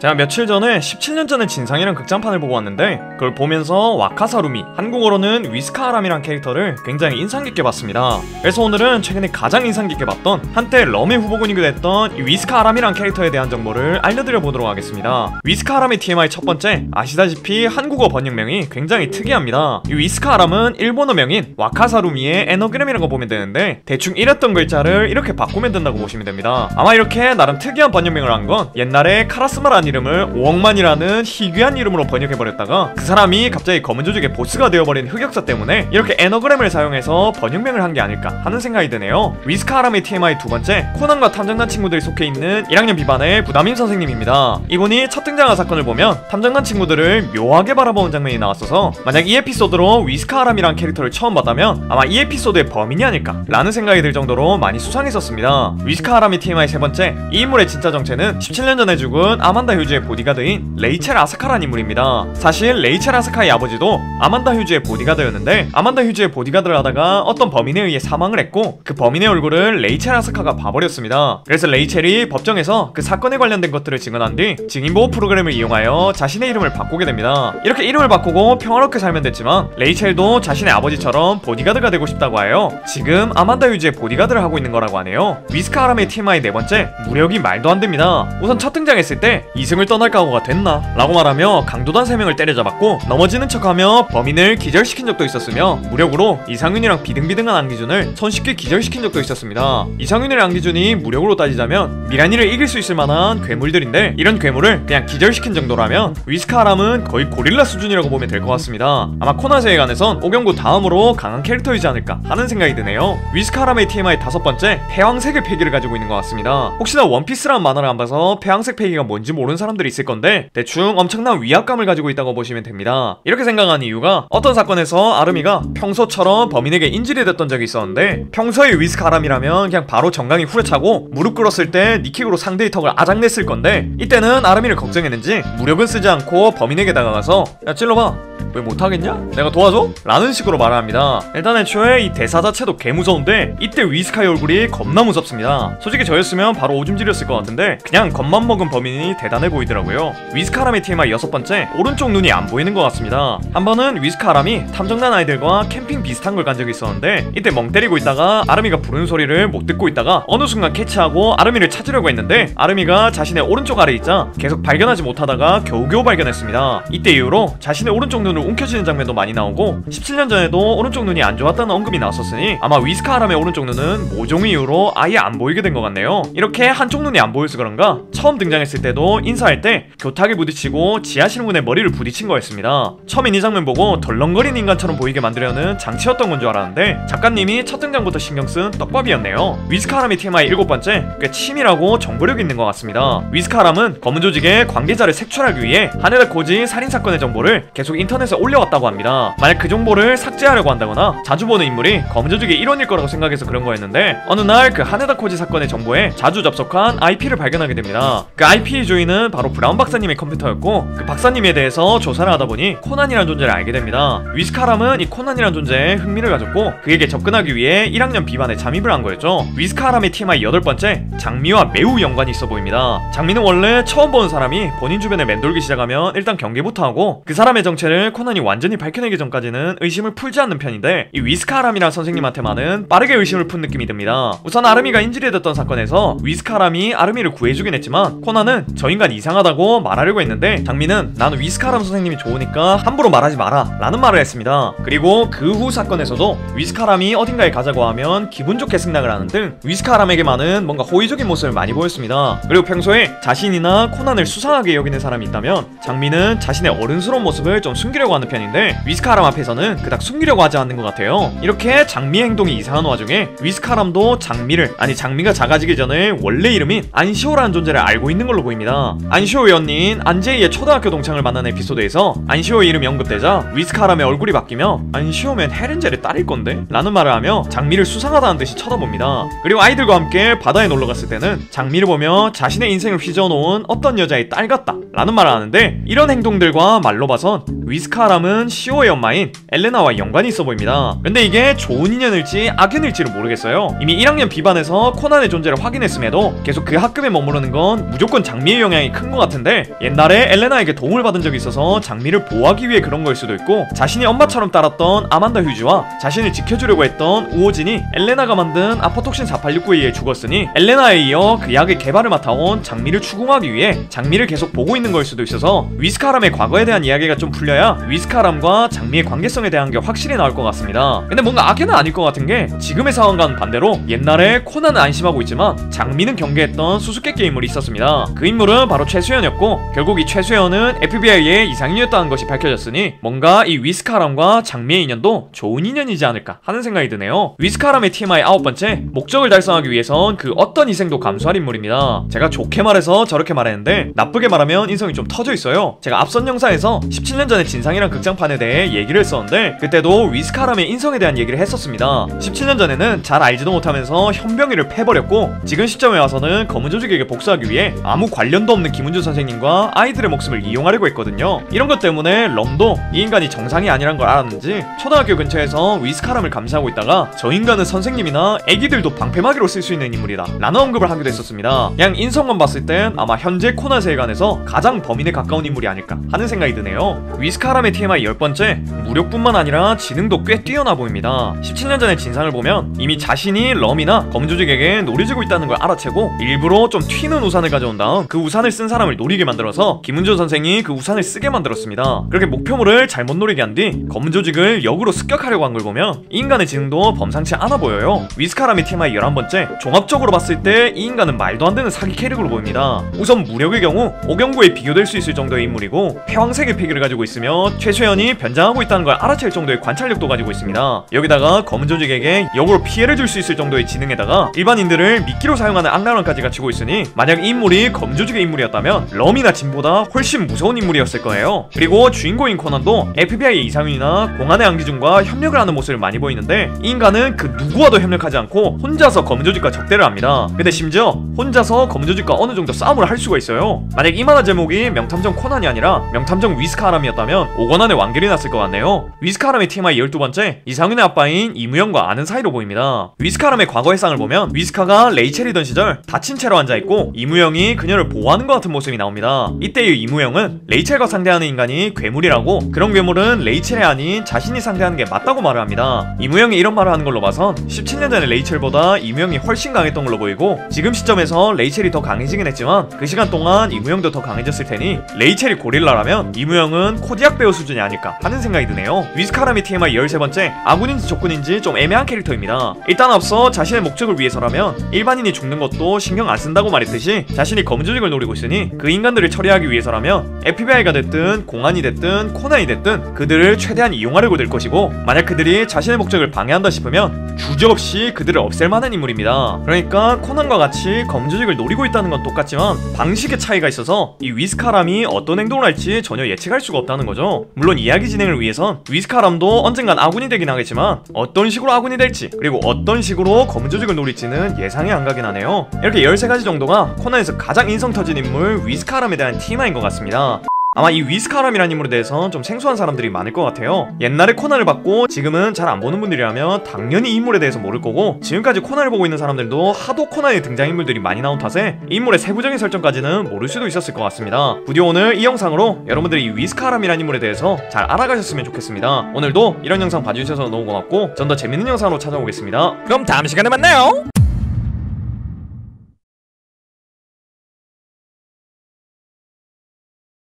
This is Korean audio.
제가 며칠 전에 17년 전의 진상이란 극장판을 보고 왔는데 그걸 보면서 와카사루미, 한국어로는 위스카아람이란 캐릭터를 굉장히 인상 깊게 봤습니다. 그래서 오늘은 최근에 가장 인상 깊게 봤던 한때 럼의 후보군이기도 했던 이 위스카아람이란 캐릭터에 대한 정보를 알려드려 보도록 하겠습니다. 위스카아람의 TMI 첫 번째, 아시다시피 한국어 번역명이 굉장히 특이합니다. 이 위스카아람은 일본어 명인 와카사루미의 에너그램이라고 보면 되는데 대충 이랬던 글자를 이렇게 바꾸면 된다고 보시면 됩니다. 아마 이렇게 나름 특이한 번역명을 한 건 옛날에 카라스마라는 이름을 오억만이라는 희귀한 이름으로 번역해버렸다가 그 사람이 갑자기 검은 조직의 보스가 되어버린 흑역사 때문에 이렇게 에너그램을 사용해서 번역명을 한 게 아닐까 하는 생각이 드네요. 위스카아람의 TMI 두 번째, 코난과 탐정단 친구들이 속해 있는 1학년 B반의 부담임 선생님입니다. 이분이 첫 등장한 사건을 보면 탐정단 친구들을 묘하게 바라보는 장면이 나왔어서 만약 이 에피소드로 위스카아람이란 캐릭터를 처음 봤다면 아마 이 에피소드의 범인이 아닐까 라는 생각이 들 정도로 많이 수상했었습니다. 위스카아람의 TMI 세 번째, 이 인물의 진짜 정체는 17년 전에 죽은 아만다 휴즈의 보디가드인 레이첼 아스카라는 인물입니다. 사실 레이첼 아스카의 아버지도 아만다 휴즈의 보디가드였는데 아만다 휴즈의 보디가드를 하다가 어떤 범인에 의해 사망을 했고 그 범인의 얼굴을 레이첼 아스카가 봐버렸습니다. 그래서 레이첼이 법정에서 그 사건에 관련된 것들을 증언한 뒤 증인보호 프로그램을 이용하여 자신의 이름을 바꾸게 됩니다. 이렇게 이름을 바꾸고 평화롭게 살면 됐지만 레이첼도 자신의 아버지처럼 보디가드가 되고 싶다고 하여 지금 아만다 휴즈의 보디가드를 하고 있는 거라고 하네요. 위스카아람의 TMI 네 번째, 무력이 말도 안 됩니다. 우선 첫 등장했을 때 이승을 떠날 각오가 됐나? 라고 말하며 강도단 3명을 때려잡았고 넘어지는 척하며 범인을 기절시킨 적도 있었으며 무력으로 이상윤이랑 비등비등한 안기준을 손쉽게 기절시킨 적도 있었습니다. 이상윤이랑 안기준이 무력으로 따지자면 미란이를 이길 수 있을 만한 괴물들인데 이런 괴물을 그냥 기절시킨 정도라면 위스카아람은 거의 고릴라 수준이라고 보면 될 것 같습니다. 아마 코난 세계관에선 오경구 다음으로 강한 캐릭터이지 않을까 하는 생각이 드네요. 위스카아람의 TMI 다섯 번째, 폐왕색의 패기를 가지고 있는 것 같습니다. 혹시나 원피스라는 만화를 안 봐서 폐왕색 패기가 뭔지 모르는 사람들이 있을 건데 대충 엄청난 위압감을 가지고 있다고 보시면 됩니다. 이렇게 생각하는 이유가 어떤 사건에서 아름이가 평소처럼 범인에게 인질이 됐던 적이 있었는데 평소에 위스카아람이라면 그냥 바로 정강이 후려차고 무릎 꿇었을 때 니킥으로 상대의 턱을 아작냈을 건데 이때는 아름이를 걱정했는지 무력은 쓰지 않고 범인에게 다가가서 야 찔러봐, 왜 못하겠냐? 내가 도와줘? 라는 식으로 말합니다. 일단 애초에 이 대사 자체도 개무서운데 이때 위스카의 얼굴이 겁나 무섭습니다. 솔직히 저였으면 바로 오줌 지렸을 것 같은데 그냥 겁만 먹은 범인이 대단해 보이더라고요. 위스카아람의 TMI 여섯 번째, 오른쪽 눈이 안 보이는 것 같습니다. 한 번은 위스카아람이 탐정단 아이들과 캠핑 비슷한 걸 간 적이 있었는데 이때 멍 때리고 있다가 아름이가 부르는 소리를 못 듣고 있다가 어느 순간 캐치하고 아름이를 찾으려고 했는데 아름이가 자신의 오른쪽 아래 있자 계속 발견하지 못하다가 겨우겨우 발견했습니다. 이때 이후로 자신의 오른쪽 눈을 움켜쥐는 장면도 많이 나오고 17년 전에도 오른쪽 눈이 안 좋았다는 언급이 나왔었으니 아마 위스카아람의 오른쪽 눈은 모종 이후로 아예 안 보이게 된 것 같네요. 이렇게 한쪽 눈이 안 보여서 그런가 처음 등장했을 때도 인사할 때 교탁에 부딪히고 지하실문에 머리를 부딪힌 거였습니다. 처음엔 이 장면 보고 덜렁거리는 인간처럼 보이게 만들려는 장치였던 건 줄 알았는데 작가님이 첫 등장부터 신경쓴 떡밥이었네요. 위스카아람의 TMI 일곱 번째, 꽤 치밀하고 정보력이 있는 것 같습니다. 위스카아람은 검은 조직의 관계자를 색출하기 위해 하네다 코지 살인사건의 정보를 계속 인터넷에 올려왔다고 합니다. 만약 그 정보를 삭제하려고 한다거나 자주 보는 인물이 검은 조직의 일원일 거라고 생각해서 그런 거였는데 어느 날 그 하네다 코지 사건의 정보에 자주 접속한 IP를 발견하게 됩니다. 그 IP의 주인은 바로 브라운 박사님의 컴퓨터였고 그 박사님에 대해서 조사를 하다 보니 코난이라는 존재를 알게 됩니다. 위스카아람은 이 코난이라는 존재에 흥미를 가졌고 그에게 접근하기 위해 1학년 B반에 잠입을 한 거였죠. 위스카아람의 TMI 여덟 번째, 장미와 매우 연관이 있어 보입니다. 장미는 원래 처음 보는 사람이 본인 주변에 맴돌기 시작하면 일단 경계부터 하고 그 사람의 정체를 코난이 완전히 밝혀내기 전까지는 의심을 풀지 않는 편인데 이 위스카아람이라는 선생님한테만은 빠르게 의심을 푼 느낌이 듭니다. 우선 아름이가 인질이 됐던 사건에서 위스카아람이 아름이를 구해주긴 했지만 코난은 저 인간 이상하다고 말하려고 했는데 장미는 나는 위스카아람 선생님이 좋으니까 함부로 말하지 마라 라는 말을 했습니다. 그리고 그 후 사건에서도 위스카아람이 어딘가에 가자고 하면 기분 좋게 승낙을 하는 등 위스카아람에게만은 뭔가 호의적인 모습을 많이 보였습니다. 그리고 평소에 자신이나 코난을 수상하게 여기는 사람이 있다면 장미는 자신의 어른스러운 모습을 좀 숨기려고 하는 편인데 위스카아람 앞에서는 그닥 숨기려고 하지 않는 것 같아요. 이렇게 장미의 행동이 이상한 와중에 위스카아람도 장미가 작아지기 전에 원래 이름인 안시오라는 존재를 알고 있는 걸로 보입니다. 안시오의 언니인 안제이의 초등학교 동창을 만난 에피소드에서 안시오의 이름이 언급되자 위스카아람의 얼굴이 바뀌며 안시오면 헤렌젤의 딸일 건데? 라는 말을 하며 장미를 수상하다는 듯이 쳐다봅니다. 그리고 아이들과 함께 바다에 놀러갔을 때는 장미를 보며 자신의 인생을 휘저어놓은 어떤 여자의 딸 같다 라는 말을 하는데 이런 행동들과 말로 봐선 위스카아람은 시오의 엄마인 엘레나와 연관이 있어 보입니다. 근데 이게 좋은 인연일지 악연일지를 모르겠어요. 이미 1학년 B반에서 코난의 존재를 확인했음에도 계속 그 학급에 머무르는 건 무조건 장미의 영향이 큰 것 같은데 옛날에 엘레나에게 도움을 받은 적이 있어서 장미를 보호하기 위해 그런 걸 수도 있고, 자신이 엄마처럼 따랐던 아만다 휴지와 자신을 지켜주려고 했던 우호진이 엘레나가 만든 아포톡신 4869A에 죽었으니 엘레나에 이어 그 약의 개발을 맡아온 장미를 추궁하기 위해 장미를 계속 보고 있는 걸 수도 있어서 위스카람의 과거에 대한 이야기가 좀 풀려야 위스카람과 장미의 관계성에 대한 게 확실히 나올 것 같습니다. 근데 뭔가 악연은 아닐 것 같은 게 지금의 상황과는 반대로 옛날에 코난은 안심하고 있지만 장미는 경계했던 수수께끼 인물이 있었습니다. 그 인물은 바로 최수연이었고, 결국 이 최수연은 FBI의 이상인이었다는 것이 밝혀졌으니 뭔가 이 위스카람과 장미의 인연도 좋은 인연이지 않을까 하는 생각이 드네요. 위스카람의 TMI 9번째, 목적을 달성하기 위해선 그 어떤 희생도 감수할 인물입니다. 제가 좋게 말해서 저렇게 말했는데 나쁘게 말하면 인성이 좀 터져 있어요. 제가 앞선 영상에서 17년 전에 진상이란 극장판에 대해 얘기를 했었는데 그때도 위스카람의 인성에 대한 얘기를 했었습니다. 17년 전에는 잘 알지도 못하면서 현병이를 패버렸고, 지금 시점에 와서는 검은 조직에게 복수하기 위해 아무 관련도 없는 김은준 선생님과 아이들의 목숨을 이용하려고 했거든요. 이런 것 때문에 럼도 이 인간이 정상이 아니란 걸 알았는지 초등학교 근처에서 위스카람을 감시하고 있다가 저 인간은 선생님이나 애기들도 방패막이로 쓸 수 있는 인물이다 라는 언급을 하기도 했었습니다. 그냥 인성만 봤을 땐 아마 현재 코난 세계관에서 가장 범인에 가까운 인물이 아닐까 하는 생각이 드네요. 위스카람의 TMI 10번째, 무력뿐만 아니라 지능도 꽤 뛰어나 보입니다. 17년 전의 진상을 보면 이미 자신이 럼이나 검조직에게 노려지고 있다는 걸 알아채고 일부러 좀 튀는 우산을 가져온 다음 그 우산을 쓴 사람을 노리게 만들어서 김은준 선생이 그 우산을 쓰게 만들었습니다. 그렇게 목표물을 잘못 노리게 한 뒤 검조직을 역으로 습격하려고 한 걸 보면 이 인간의 지능도 범상치 않아 보여요. 위스카람의 TMI 11번째, 종합적으로 봤을 때 이 인간은 말도 안 되는 사기 캐릭으로 보입니다. 우선 무력의 경우 오경구에 비교될 수 있을 정도의 인물이고, 패왕색의 피기를 가지고 있으며 최수연이 변장하고 있다는 걸 알아챌 정도의 관찰력도 가지고 있습니다. 여기다가 검은 조직에게 역으로 피해를 줄 수 있을 정도의 지능에다가 일반인들을 미끼로 사용하는 악랄함까지 갖추고 있으니 만약 이 인물이 검은 조직의 인물이었다면 럼이나 진보다 훨씬 무서운 인물이었을 거예요. 그리고 주인공인 코난도 FBI의 이상윤이나 공안의 안기준과 협력을 하는 모습을 많이 보이는데 이 인간은 그 누구와도 협력하지 않고 혼자서 검은 조직과 적대를 합니다. 근데 심지어 혼자서 검은 조직과 어느 정도 싸움을 할 수가 있어요. 만약 이 만화 제목이 명탐정 코난이 아니라 명탐정 위스카람이었다면 5권 안에 완결이 났을 것 같네요. 위스카람의 TMI 12번째, 이상윤의 아빠인 이무영과 아는 사이로 보입니다. 위스카람의 과거의 쌍을 보면 위스카가 레이첼이던 시절 다친 채로 앉아있고 이무영이 그녀를 보호하는 것 같은 모습이 나옵니다. 이때의 이무영은 레이첼과 상대하는 인간이 괴물이라고, 그런 괴물은 레이첼이 아닌 자신이 상대하는 게 맞다고 말을 합니다. 이무영이 이런 말을 하는 걸로 봐선 17년 전에 레이첼보다 이무영이 훨씬 강했던 걸로 보이고, 지금 시점에서 레이첼이 더 강해지긴 했지만 그 시간 동안 이무영도 더 강해졌을 테니 레이첼이 고릴라라면 이무영은 코디악 배우 수준이 아닐까 하는 생각이 드네요. 위스카람의 TMI 13번째, 아군인지 적군인지 좀 애매한 캐릭터입니다. 일단 앞서 자신의 목적을 위해서라면 일반인이 죽는 것도 신경 안 쓴다고 말했듯이 자신이 검은 조직을 노리고 있으니 그 인간들을 처리하기 위해서라면 FBI가 됐든 공안이 됐든 코난이 됐든 그들을 최대한 이용하려고 될 것이고, 만약 그들이 자신의 목적을 방해한다 싶으면 주저없이 그들을 없앨 만한 인물입니다. 그러니까 코난과 같이 검은 조직을 노리고 있다는 건 똑같지만 방식의 차이가 있어서 이 위스카람이 어떤 행동을 할지 전혀 예측할 수가 없다는 거죠. 물론 이야기 진행을 위해선 위스카람도 언젠간 아군이 되긴 하겠지만 어떤 식으로 아군이 될지, 그리고 어떤 식으로 검은 조직을 노릴지는 예상이 안 가긴 하네요. 이렇게 13가지 정도가 코난에서 가장 인성 터진 인물 위스카람에 대한 TMI인 것 같습니다. 아마 이 위스카람이라는 인물에 대해서는 좀 생소한 사람들이 많을 것 같아요. 옛날에 코난을 봤고 지금은 잘 안 보는 분들이라면 당연히 이 인물에 대해서 모를 거고, 지금까지 코난을 보고 있는 사람들도 하도 코난의 등장인물들이 많이 나온 탓에 이 인물의 세부적인 설정까지는 모를 수도 있었을 것 같습니다. 부디 오늘 이 영상으로 여러분들이 이 위스카람이라는 인물에 대해서 잘 알아가셨으면 좋겠습니다. 오늘도 이런 영상 봐주셔서 너무 고맙고 전 더 재밌는 영상으로 찾아오겠습니다. 그럼 다음 시간에 만나요.